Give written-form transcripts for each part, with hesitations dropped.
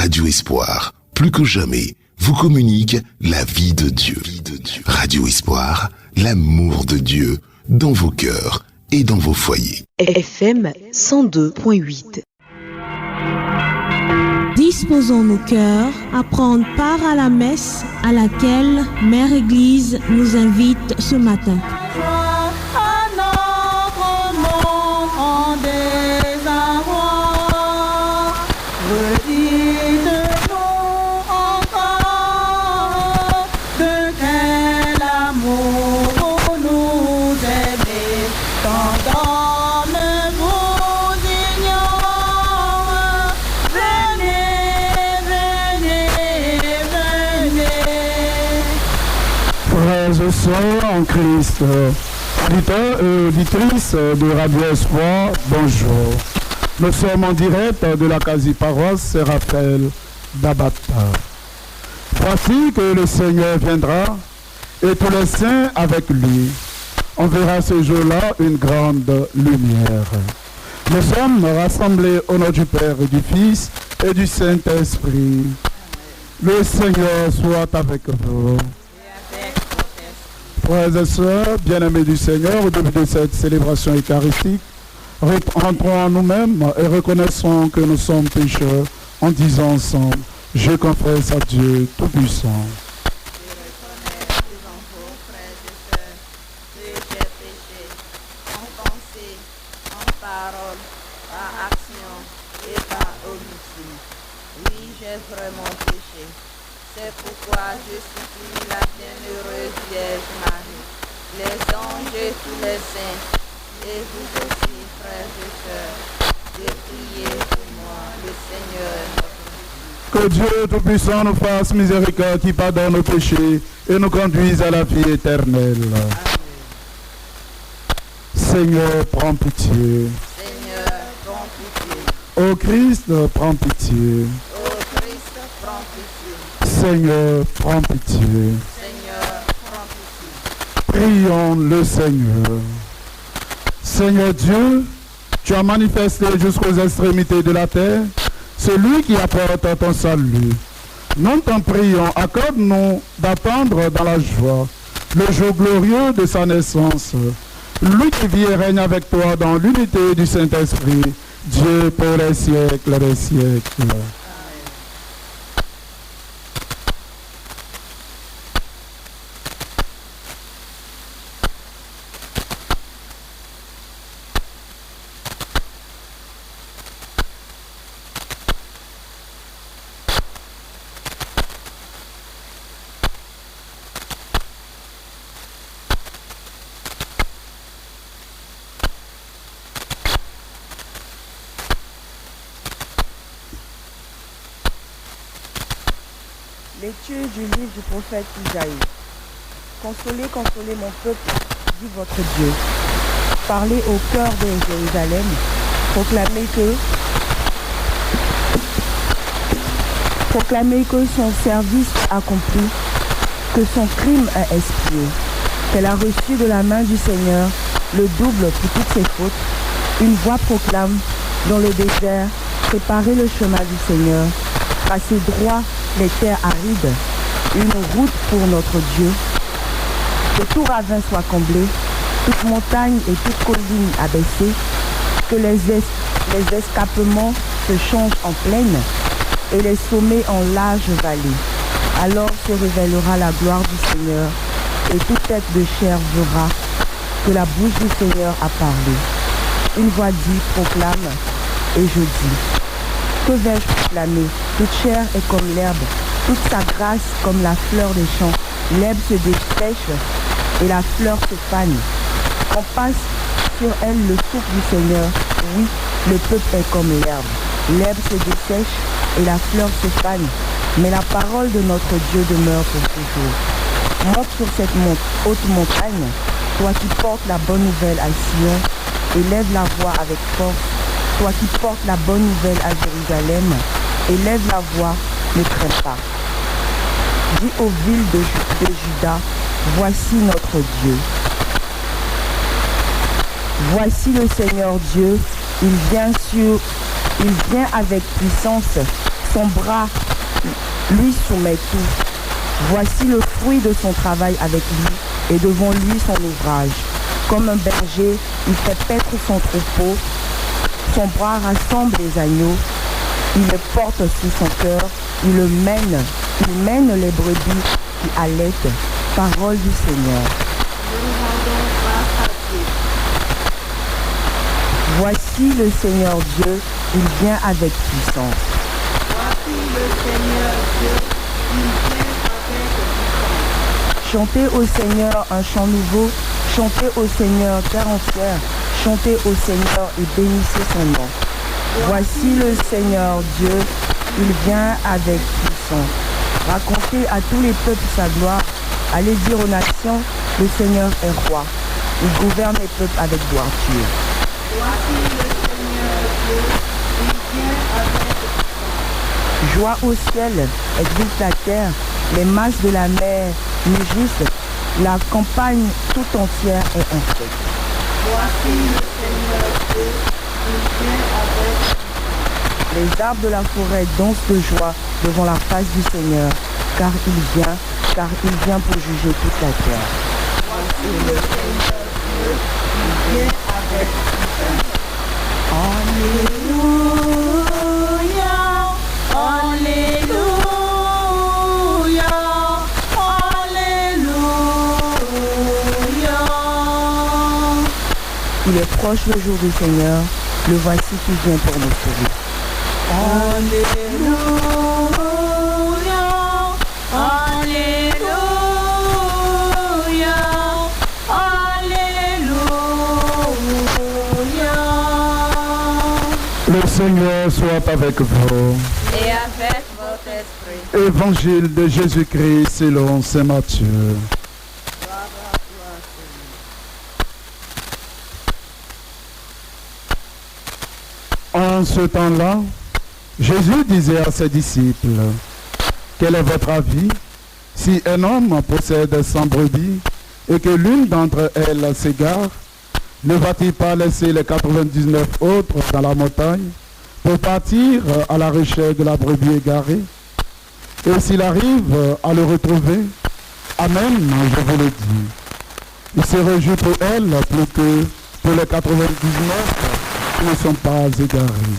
Radio Espoir, plus que jamais, vous communique la vie de Dieu. Radio Espoir, l'amour de Dieu dans vos cœurs et dans vos foyers. FM 102.8. Disposons nos cœurs à prendre part à la messe à laquelle Mère Église nous invite ce matin. En Christ, auditeurs et auditrices de Radio Espoir, bonjour. Nous sommes en direct de la quasi-paroisse Saint-Raphaël d'Abata. Voici que le Seigneur viendra et tous les saints avec lui. On verra ce jour-là une grande lumière. Nous sommes rassemblés au nom du Père et du Fils et du Saint-Esprit. Le Seigneur soit avec vous. Frères et sœurs, bien-aimés du Seigneur, au début de cette célébration eucharistique, rentrons en nous-mêmes et reconnaissons que nous sommes pécheurs en disant ensemble, je confesse à Dieu Tout-Puissant. C'est pourquoi je supplie la bienheureuse Vierge Marie, les anges et tous les saints, et vous aussi, frères et sœurs, de prier pour moi, le Seigneur. Que Dieu Tout-Puissant nous fasse miséricorde, qui pardonne nos péchés et nous conduise à la vie éternelle. Amen. Seigneur, prends pitié. Seigneur, prends pitié. Ô Christ, prends pitié. Seigneur, prends pitié. Seigneur, prends pitié. Prions le Seigneur. Seigneur Dieu, tu as manifesté jusqu'aux extrémités de la terre celui qui apporte ton salut. Nous t'en prions, accorde-nous d'attendre dans la joie le jour glorieux de sa naissance. Lui qui vit et règne avec toi dans l'unité du Saint-Esprit, Dieu pour les siècles des siècles. Lecture du livre du prophète Isaïe. Consolez, consolez mon peuple, dit votre Dieu. Parlez au cœur de Jérusalem, proclamez que son service accompli, que son crime a expié, qu'elle a reçu de la main du Seigneur le double pour toutes ses fautes. Une voix proclame dans le désert, préparez le chemin du Seigneur, tracez droit les terres arides, une route pour notre Dieu. Que tout ravin soit comblé, toute montagne et toute colline abaissée, que les escarpements se changent en plaine et les sommets en larges vallées. Alors se révélera la gloire du Seigneur et toute tête de chair verra que la bouche du Seigneur a parlé. Une voix dit, proclame, et je dis. Que vais-je proclamer? Toute chair est comme l'herbe, toute sa grâce comme la fleur des champs. L'herbe se dessèche et la fleur se fane. On passe sur elle le souffle du Seigneur. Oui, le peuple est comme l'herbe. L'herbe se dessèche et la fleur se fane. Mais la parole de notre Dieu demeure pour toujours. Monte sur cette haute montagne, toi qui portes la bonne nouvelle à Sion, et lève la voix avec force. Toi qui portes la bonne nouvelle à Jérusalem, élève la voix, ne crains pas. Dis aux villes de Juda, voici notre Dieu. Voici le Seigneur Dieu, il vient avec puissance, Son bras lui soumet tout. Voici le fruit de son travail avec lui, et devant lui son ouvrage. Comme un berger, il fait paître son troupeau, son bras rassemble les agneaux, il les porte sous son cœur, il mène les brebis qui allaitent. Parole du Seigneur. Voici le Seigneur Dieu, il vient avec puissance. Voici le Seigneur Dieu, il vient avec puissance. Chantez au Seigneur un chant nouveau, chantez au Seigneur terre entière, chantez au Seigneur et bénissez son nom. Voici le Seigneur Dieu, il vient avec puissance. Racontez à tous les peuples sa gloire, allez dire aux nations, le Seigneur est roi, il gouverne les peuples avec droiture. Voici le Seigneur Dieu, il vient avec puissance. Joie au ciel, exulte la terre, les masses de la mer mugissent, la campagne tout entière est en fête. Voici le Seigneur Dieu, il vient avec puissance. Les arbres de la forêt dansent de joie devant la face du Seigneur, car il vient pour juger toute la terre. Voici le Seigneur Dieu, il vient avec puissance. Il est proche le jour du Seigneur, le voici qui vient pour nous sauver. Le Seigneur soit avec vous. Et avec votre esprit. Évangile de Jésus-Christ selon saint Matthieu. Gloire à toi, Seigneur. En ce temps-là, Jésus disait à ses disciples, « Quel est votre avis si un homme possède 100 brebis et que l'une d'entre elles s'égare, ne va-t-il pas laisser les 99 autres dans la montagne pour partir à la recherche de la brebis égarée? Et s'il arrive à le retrouver, Amen, je vous le dis, il se réjouit pour elle plus que pour les 99 qui ne sont pas égarés.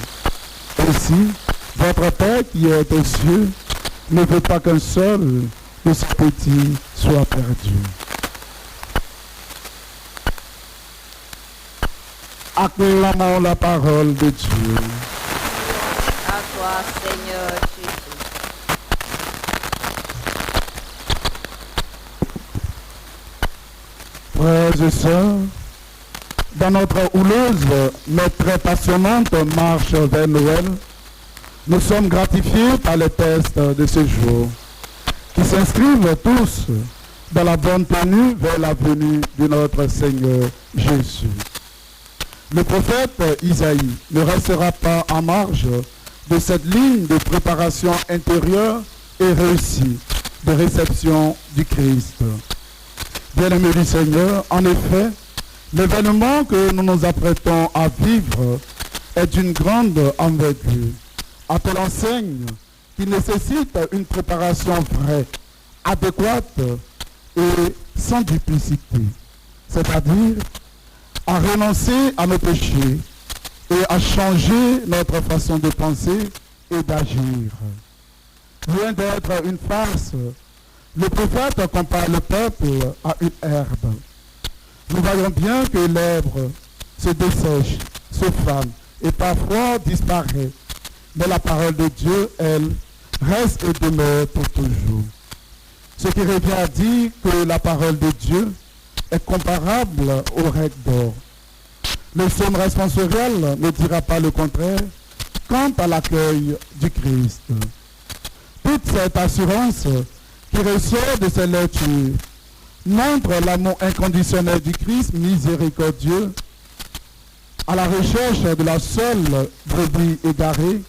Aussi, votre Père qui est aux cieux ne veut pas qu'un seul de ses petits soit perdu. » Acclamons la parole de Dieu. À toi, Seigneur Jésus. Frères et sœurs, dans notre houleuse mais très passionnante marche vers Noël, nous sommes gratifiés par les tests de ce jour, qui s'inscrivent tous dans la bonne tenue vers la venue de notre Seigneur Jésus. Le prophète Isaïe ne restera pas en marge de cette ligne de préparation intérieure et réussie de réception du Christ. Bien-aimés du Seigneur, en effet, l'événement que nous nous apprêtons à vivre est d'une grande envergure, à telle enseigne qui nécessite une préparation vraie, adéquate et sans duplicité, c'est-à-dire à renoncer à nos péchés et à changer notre façon de penser et d'agir. Loin d'être une farce, le prophète compare le peuple à une herbe. Nous voyons bien que l'herbe se dessèche, se fane et parfois disparaît. Mais la parole de Dieu, elle, reste et demeure pour toujours. Ce qui revient à dire que la parole de Dieu est comparable aux règles d'or. Le psaume responsoriel ne dira pas le contraire quant à l'accueil du Christ. Toute cette assurance qui ressort de ces lectures montre l'amour inconditionnel du Christ miséricordieux à la recherche de la seule brebis égarée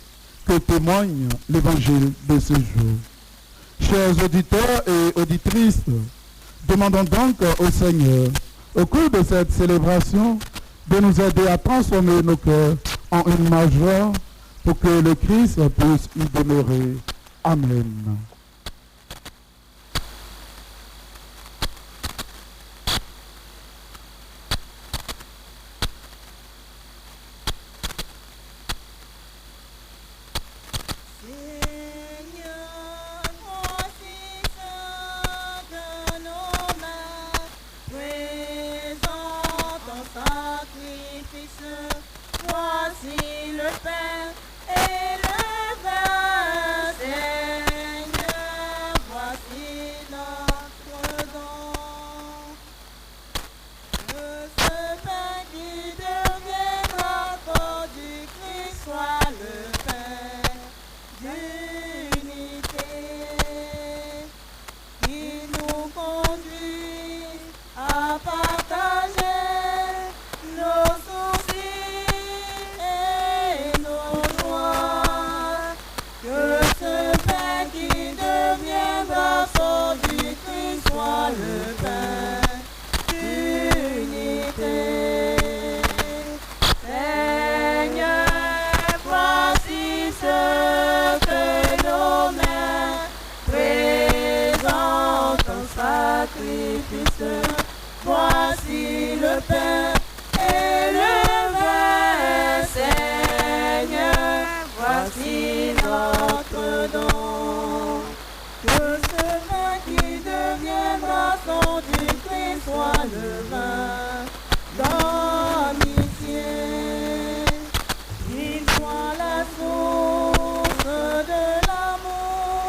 que témoigne l'évangile de ce jour. Chers auditeurs et auditrices, demandons donc au Seigneur, au cours de cette célébration, de nous aider à transformer nos cœurs en une majeure pour que le Christ puisse y demeurer. Amen. Voici le pain et le vin, Seigneur, voici notre don. Que ce vin qui deviendra son du Christ soit le vin d'amitié. Il soit la source de l'amour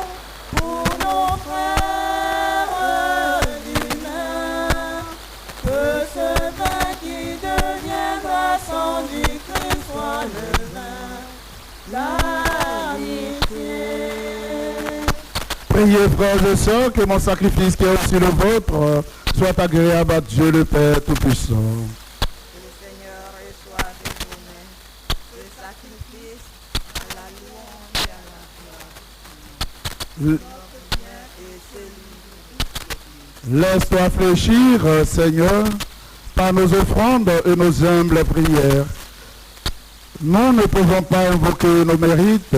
pour nos frères. Priez, frères et sœurs, que mon sacrifice qui est aussi le vôtre soit agréable à Dieu le Père Tout-Puissant. Que le Seigneur reçoive de vos mains ce sacrifice à la louange et à la gloire. Notre bien et celui de Laisse-toi fléchir, Seigneur, par nos offrandes et nos humbles prières. Nous ne pouvons pas invoquer nos mérites.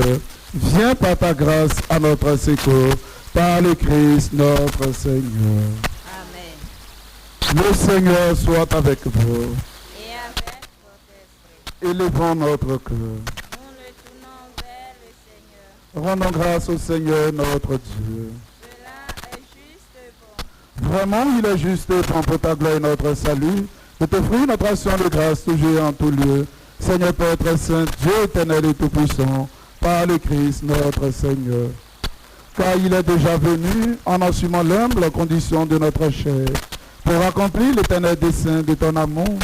Viens par ta grâce à notre secours, par le Christ notre Seigneur. Amen. Le Seigneur soit avec vous. Et avec votre esprit. Élevons notre cœur. Nous le tournons vers le Seigneur. Rendons grâce au Seigneur notre Dieu. Cela est juste bon. Vraiment, il est juste et bon pour ta gloire et notre salut, de t'offrir notre action de grâce toujours et en tout lieu. Seigneur Père très saint, Dieu éternel et tout-puissant, par le Christ notre Seigneur. Car il est déjà venu en assumant l'humble condition de notre chair, pour accomplir l'éternel dessein de ton amour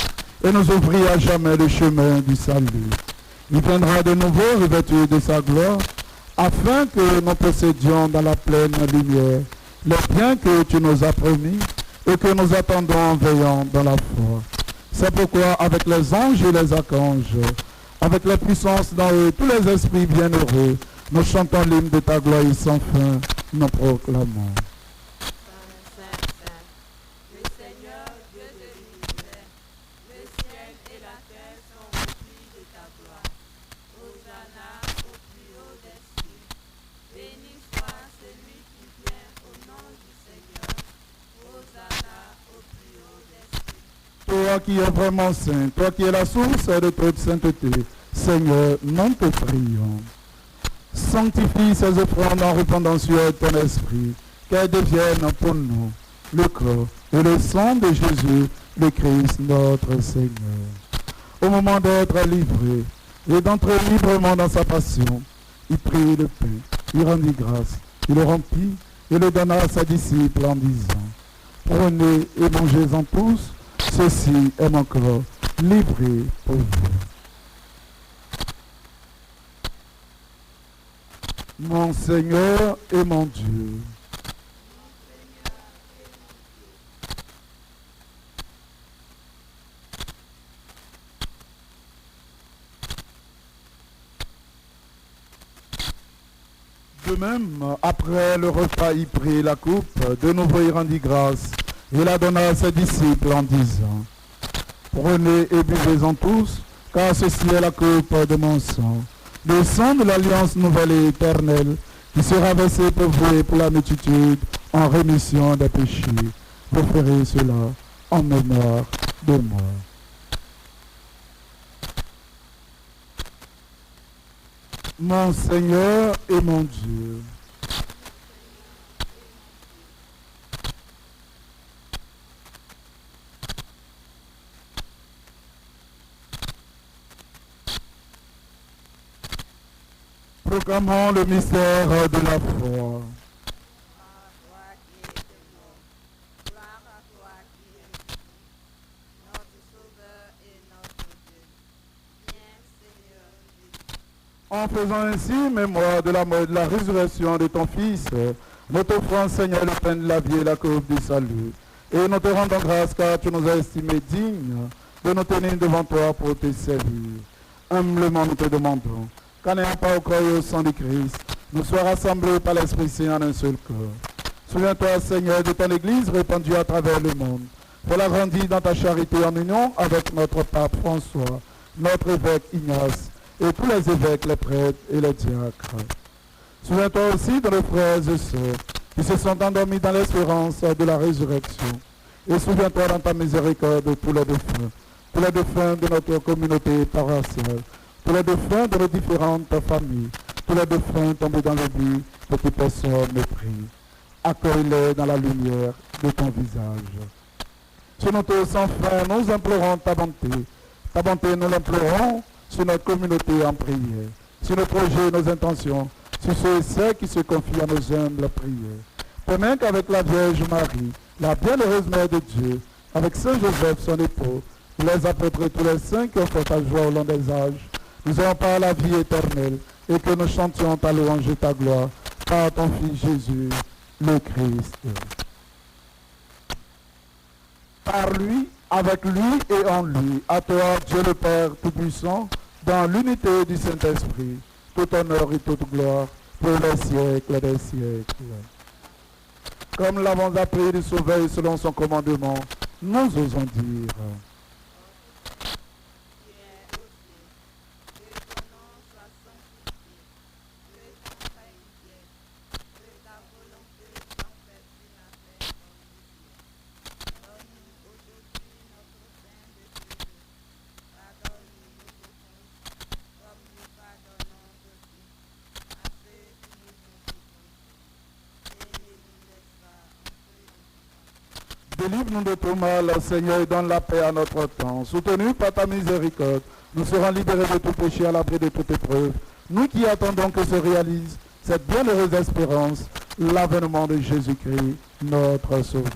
et nous ouvrir à jamais le chemin du salut. Il viendra de nouveau revêtu de sa gloire, afin que nous possédions dans la pleine lumière les biens que tu nous as promis et que nous attendons en veillant dans la foi. C'est pourquoi avec les anges et les archanges, avec la puissance d'en haut, tous les esprits bienheureux, nous chantons l'hymne de ta gloire sans fin, nous proclamons. Le Seigneur, Dieu de l'univers, le ciel et la terre sont remplis de ta gloire. Hosanna au plus haut des cieux. Béni soit celui qui vient au nom du Seigneur. Hosanna au plus haut des cieux. Toi qui es vraiment saint, toi qui es la source de toute sainteté, Seigneur, nous te prions. Sanctifie ces offrandes en répandant sur ton esprit, qu'elles deviennent pour nous le corps et le sang de Jésus, le Christ, notre Seigneur. Au moment d'être livré et d'entrer librement dans sa passion, il prit le pain, il rendit grâce, il le rompit et le donna à ses disciples en disant, prenez et mangez-en tous, ceci est mon corps livré pour vous. Mon Seigneur et mon Dieu. De même, après le repas, il prit la coupe, de nouveau il rendit grâce, et la donna à ses disciples en disant, prenez et buvez-en tous, car ceci est la coupe de mon sang, le sang de l'alliance nouvelle et éternelle, qui sera versé pour vous et pour la multitude en rémission des péchés. Vous ferez cela en mémoire de moi. Mon Seigneur et mon Dieu, proclamons le mystère de la foi. En faisant ainsi mémoire de la mort et de la résurrection de ton Fils, nous t'offrons, Seigneur, le pain de la vie et la coupe du salut. Et nous te rendons grâce car tu nous as estimés dignes de nous tenir devant toi pour te servir. Humblement nous te demandons qu'en n'ayant pas au corps et au sang du Christ, nous soyons rassemblés par l'Esprit Saint en un seul corps. Souviens-toi, Seigneur, de ton Église répandue à travers le monde. Fais-la grandir dans ta charité en union avec notre pape François, notre évêque Ignace, et tous les évêques, les prêtres et les diacres. Souviens-toi aussi de nos frères et sœurs qui se sont endormis dans l'espérance de la résurrection. Et souviens-toi dans ta miséricorde de tous les défunts de notre communauté paroissiale, tous les défunts de nos différentes familles, tous les défunts tombés dans le but de tes personnes mépris. Accueille-les dans la lumière de ton visage. Sur nous tous, enfin, nous implorons ta bonté. Ta bonté, nous l'implorons sur notre communauté en prière, sur nos projets, nos intentions, sur ceux et celles qui se confient à nos humbles prières. Permets qu'avec la Vierge Marie, la bienheureuse Mère de Dieu, avec Saint Joseph, son époux, les apôtres et tous les saints qui ont fait ta joie au long des âges, nous ayons pas la vie éternelle et que nous chantions ta louange et ta gloire par ton Fils Jésus, le Christ. Par lui, avec lui et en lui, à toi, Dieu le Père Tout-Puissant, dans l'unité du Saint-Esprit, tout honneur et toute gloire pour les siècles des siècles. Comme l'avons appris du Sauveur selon son commandement, nous osons dire... Délivre-nous de tout mal, Seigneur, et donne la paix à notre temps. Soutenus par ta miséricorde, nous serons libérés de tout péché à l'abri de toute épreuve. Nous qui attendons que se réalise cette bienheureuse espérance, l'avènement de Jésus-Christ, notre Sauveur.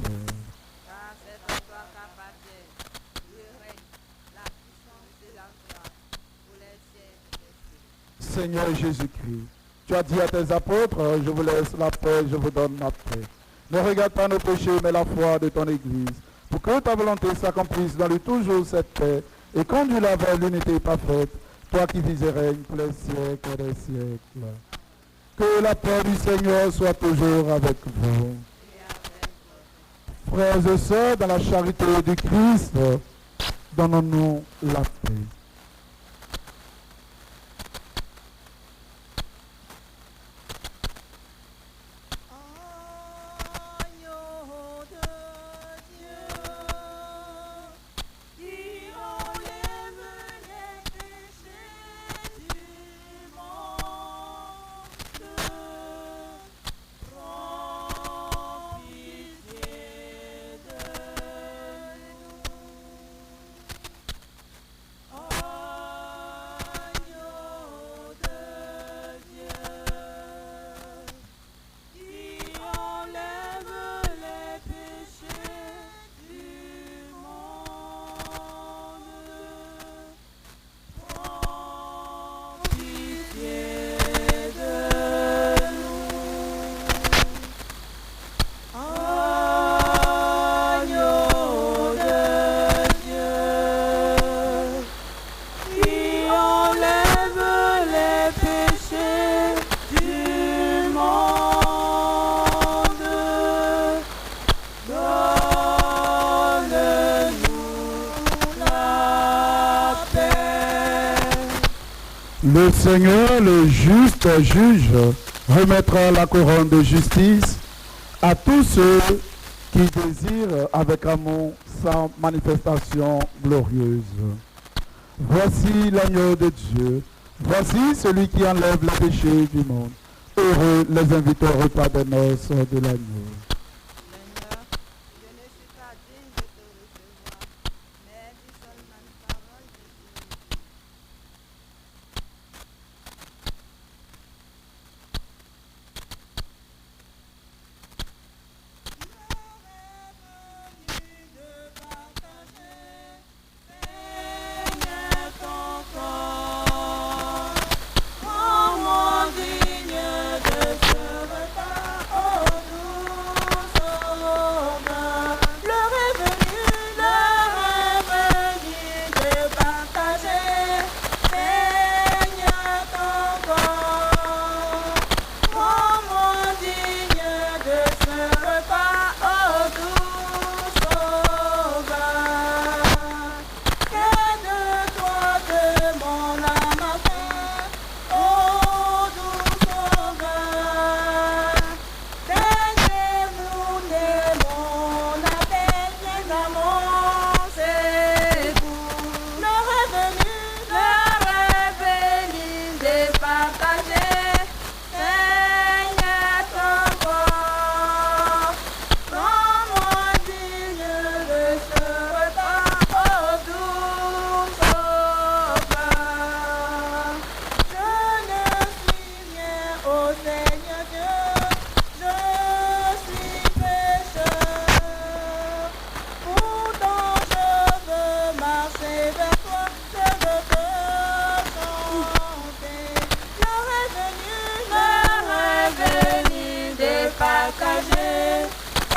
Seigneur Jésus-Christ, tu as dit à tes apôtres, je vous laisse la paix, je vous donne la paix. Ne regarde pas nos péchés, mais la foi de ton Église, pour que ta volonté s'accomplisse dans lui toujours cette paix, et conduis-la vers l'unité parfaite, toi qui vis et règnes pour les siècles des siècles. Que la paix du Seigneur soit toujours avec vous. Frères et sœurs, dans la charité du Christ, donnons-nous la paix. Le Seigneur, le juste juge, remettra la couronne de justice à tous ceux qui désirent avec amour sa manifestation glorieuse. Voici l'agneau de Dieu, voici celui qui enlève le péché du monde. Heureux les invités au repas des noces de l'agneau. Seigneur, je ne suis pas digne de te recevoir, mais dis seulement une parole de Dieu.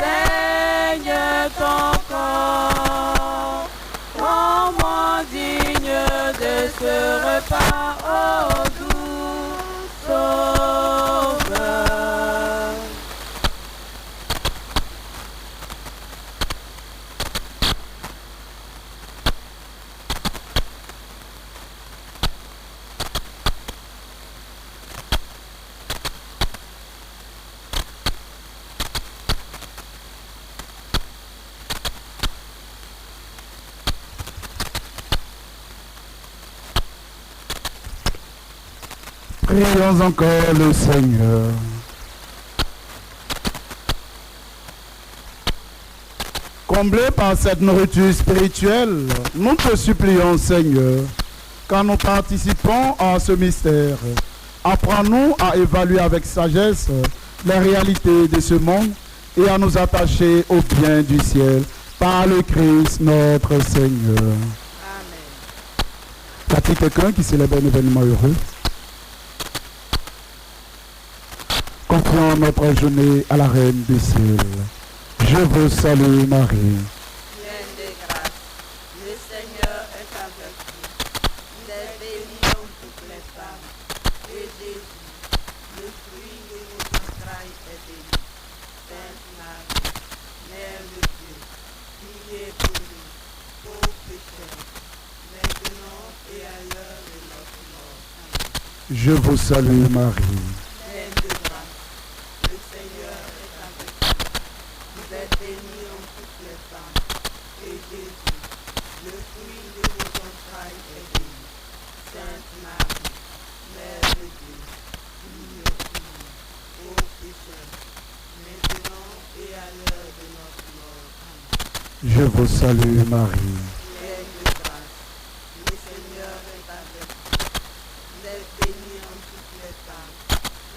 Seigneur ton corps, rends-moi digne de ce repas, ô doux Sauveur. Prions encore le Seigneur. Comblés par cette nourriture spirituelle, nous te supplions, Seigneur, quand nous participons à ce mystère, apprends-nous à évaluer avec sagesse les réalités de ce monde et à nous attacher au bien du ciel par le Christ notre Seigneur. Amen. Y a-t-il quelqu'un qui célèbre un événement heureux? Confions notre journée à la Reine du ciel. Je vous salue Marie. Pleine de grâce, le Seigneur est avec vous. Vous êtes bénie dans toutes les femmes, et Jésus, le fruit de vos entrailles, est béni. Sainte Marie, Mère de Dieu, priez pour nous, pauvres pécheurs, maintenant et à l'heure de notre mort. Amen. Je vous salue Marie. Pleine de grâce, le Seigneur est avec vous. Vous êtes bénie en toutes les femmes, et Jésus, le fruit de vos entrailles, est béni. Sainte Marie, Mère de Dieu, priez pour nous, pauvres pécheurs, maintenant et à l'heure de notre mort. Amen. Je vous salue Marie. Pleine de grâce, le Seigneur est avec vous. Vous êtes bénie en toutes les femmes,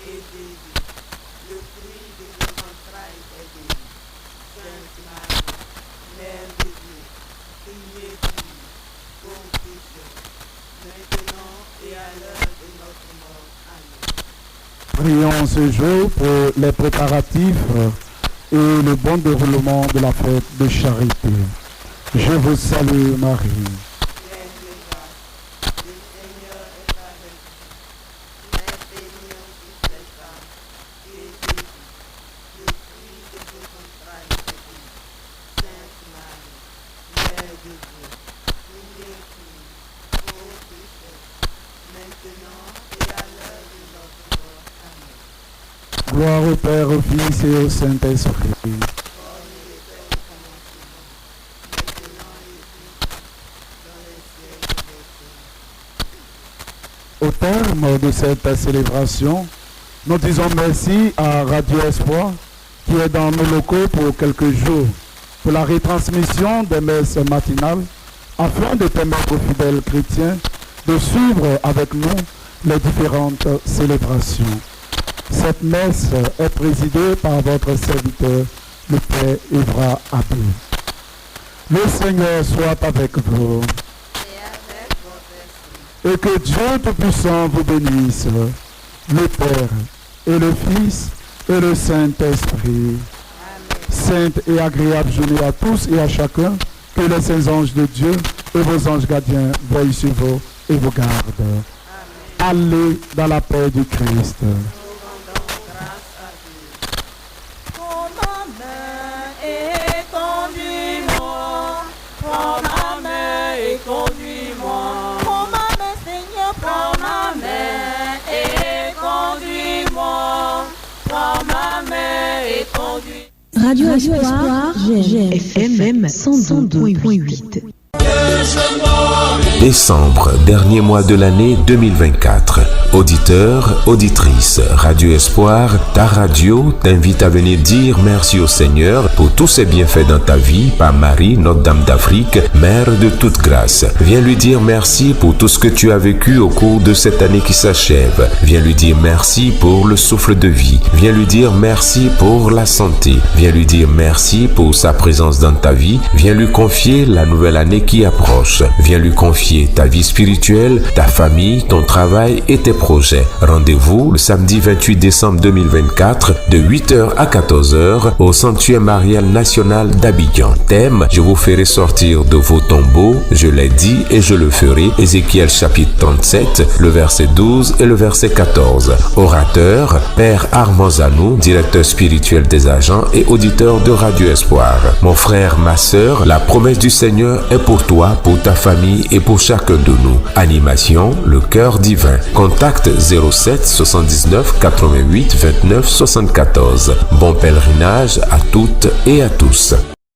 et Jésus, le fruit de vos entrailles, est béni. Sainte Marie, Mère de Dieu, priez pour nous, pauvres pécheurs, maintenant et à l'heure de notre mort. Amen. Prions ce jour pour les préparatifs et le bon déroulement de la fête de charité. Je vous salue Marie. Pleine de grâce, le Seigneur est avec vous. Vous êtes bénie en toutes les femmes, et Jésus, le fruit de vos entrailles, est béni. Sainte Marie, Mère de Dieu, priez pour nous, pauvres pécheurs, maintenant Gloire au Père, au Fils et au Saint-Esprit. Au terme de cette célébration, nous disons merci à Radio Espoir qui est dans nos locaux pour quelques jours pour la retransmission des messes matinales afin de permettre aux fidèles chrétiens de suivre avec nous les différentes célébrations. Cette messe est présidée par votre serviteur, le Père Évra Abbé. Le Seigneur soit avec vous. Et que Dieu Tout-Puissant vous bénisse, le Père et le Fils et le Saint-Esprit. Sainte et agréable journée à tous et à chacun, que les saints anges de Dieu et vos anges gardiens veillent sur vous et vous gardent. Allez dans la paix du Christ. Radio Espoir, FM 102.8. Décembre, dernier mois de l'année 2024. Auditeurs, auditrices, Radio Espoir, ta radio t'invite à venir dire merci au Seigneur pour tous ses bienfaits dans ta vie par Marie, Notre-Dame d'Afrique, Mère de toute grâce. Viens lui dire merci pour tout ce que tu as vécu au cours de cette année qui s'achève. Viens lui dire merci pour le souffle de vie. Viens lui dire merci pour la santé. Viens lui dire merci pour sa présence dans ta vie. Viens lui confier la nouvelle année qui approche. Viens lui confier ta vie spirituelle, ta famille, ton travail et tes projets. Rendez-vous le samedi 28 décembre 2024 de 8h à 14h au Sanctuaire marial national d'Abidjan. Thème: je vous ferai sortir de vos tombeaux, je l'ai dit et je le ferai. Ézéchiel chapitre 37, le verset 12 et le verset 14. Orateur: Père Armand Zanou, directeur spirituel des agents et auditeur de Radio Espoir. Mon frère, ma sœur, la promesse du Seigneur est pour toi, pour ta famille et pour chacun de nous. Animation: le cœur divin. Contact 07 79 88 29 74. Bon pèlerinage à toutes et à tous.